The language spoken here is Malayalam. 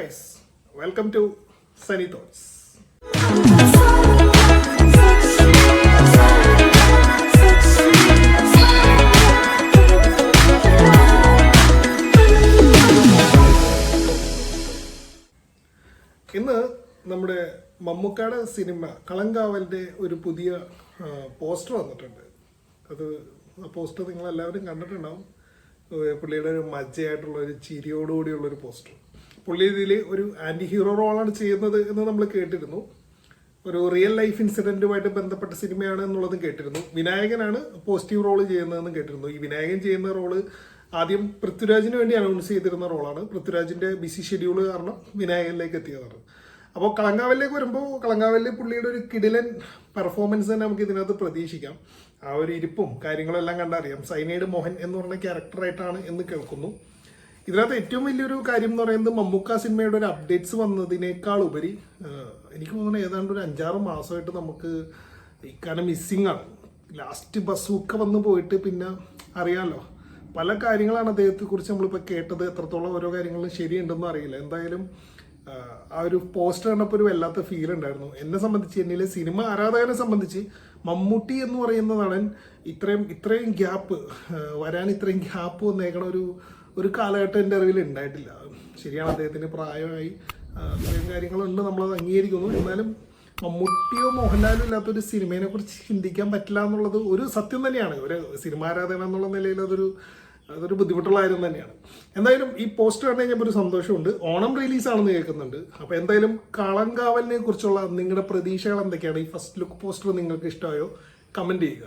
guys, welcome to Sunny Thoughts. ഇന്ന് നമ്മുടെ മമ്മൂക്കയുടെ സിനിമ കളങ്കാവലിൻ്റെ ഒരു പുതിയ പോസ്റ്റർ വന്നിട്ടുണ്ട്. അത് ആ പോസ്റ്റർ നിങ്ങളെല്ലാവരും കണ്ടിട്ടുണ്ടാവും. പുള്ളിയുടെ ഒരു മജ്ജയായിട്ടുള്ള ഒരു ചിരിയോടുകൂടിയുള്ളൊരു പോസ്റ്റർ. പുള്ളി ഇതിൽ ഒരു ആൻറ്റി ഹീറോ റോളാണ് ചെയ്യുന്നത് എന്ന് നമ്മൾ കേട്ടിരുന്നു. ഒരു റിയൽ ലൈഫ് ഇൻസിഡൻറ്റുമായിട്ട് ബന്ധപ്പെട്ട സിനിമയാണ് എന്നുള്ളതും കേട്ടിരുന്നു. വിനായകനാണ് പോസിറ്റീവ് റോള് ചെയ്യുന്നതെന്നും കേട്ടിരുന്നു. ഈ വിനായകൻ ചെയ്യുന്ന റോള് ആദ്യം പൃഥ്വിരാജിന് വേണ്ടി അനൗൺസ് ചെയ്തിരുന്ന റോളാണ്. പൃഥ്വിരാജിൻ്റെ ബിസി ഷെഡ്യൂൾ കാരണം വിനായകനിലേക്ക് എത്തിയതാണ്. അപ്പോൾ കളങ്കാവലിലേക്ക് വരുമ്പോൾ കളങ്കാവലിൽ പുള്ളിയുടെ ഒരു കിടിലൻ പെർഫോമൻസ് തന്നെ നമുക്ക് ഇതിനകത്ത് പ്രതീക്ഷിക്കാം. ആ ഒരു ഇരിപ്പും കാര്യങ്ങളെല്ലാം കണ്ടറിയാം. സൈനൈഡ് മോഹൻ എന്ന് പറഞ്ഞ ക്യാരക്ടറായിട്ടാണ് എന്ന് കേൾക്കുന്നു. ഇതിനകത്ത് ഏറ്റവും വലിയൊരു കാര്യം എന്ന് പറയുന്നത് മമ്മൂക്ക സിനിമയുടെ ഒരു അപ്ഡേറ്റ്സ് വന്നതിനേക്കാൾ ഉപരി എനിക്ക് തോന്നുന്നു ഏതാണ്ട് ഒരു 5-6 മാസമായിട്ട് നമുക്ക് ഇക്കാലം മിസ്സിങ് ആണ്. ലാസ്റ്റ് ബസ്സൊക്കെ വന്ന് പോയിട്ട് പിന്നെ അറിയാമല്ലോ പല കാര്യങ്ങളാണ് അദ്ദേഹത്തെക്കുറിച്ച് നമ്മളിപ്പോൾ കേട്ടത്. എത്രത്തോളം ഓരോ കാര്യങ്ങളും ശരിയുണ്ടെന്നും അറിയില്ല. എന്തായാലും ആ ഒരു പോസ്റ്റർ കണ്ടപ്പോൾ ഒരു വല്ലാത്ത ഫീൽ ഉണ്ടായിരുന്നു. എന്നെ സംബന്ധിച്ച്, എന്നിലെ സിനിമ ആരാധകനെ സംബന്ധിച്ച് മമ്മൂട്ടി എന്ന് പറയുന്ന നടൻ ഇത്രയും ഗ്യാപ്പ് വരാൻ ഇത്രയും ഗ്യാപ്പ് വന്നേക്കണ ഒരു കാലഘട്ടം എൻ്റെ അറിവിൽ ഉണ്ടായിട്ടില്ല. ശരിയാണ്, അദ്ദേഹത്തിന് പ്രായമായി അത്രയും കാര്യങ്ങളുണ്ട്, നമ്മളത് അംഗീകരിക്കുന്നു. എന്നാലും മമ്മൂട്ടിയോ മോഹൻലാലോ ഇല്ലാത്തൊരു സിനിമയെ കുറിച്ച് ചിന്തിക്കാൻ പറ്റില്ല എന്നുള്ളത് ഒരു സത്യം തന്നെയാണ്. ഒരു സിനിമാരാധന എന്നുള്ള നിലയിൽ അതൊരു ബുദ്ധിമുട്ടുള്ള കാര്യം തന്നെയാണ്. എന്തായാലും ഈ പോസ്റ്റർ കണ്ടു കഴിഞ്ഞപ്പോൾ ഒരു സന്തോഷമുണ്ട്. ഓണം റിലീസാണെന്ന് കേൾക്കുന്നുണ്ട്. അപ്പോൾ എന്തായാലും കളങ്കാവലിനെ കുറിച്ചുള്ള നിങ്ങളുടെ പ്രതീക്ഷകൾ എന്തൊക്കെയാണ്? ഈ ഫസ്റ്റ് ലുക്ക് പോസ്റ്റർ നിങ്ങൾക്ക് ഇഷ്ടമായോ? കമൻറ്റ് ചെയ്യുക.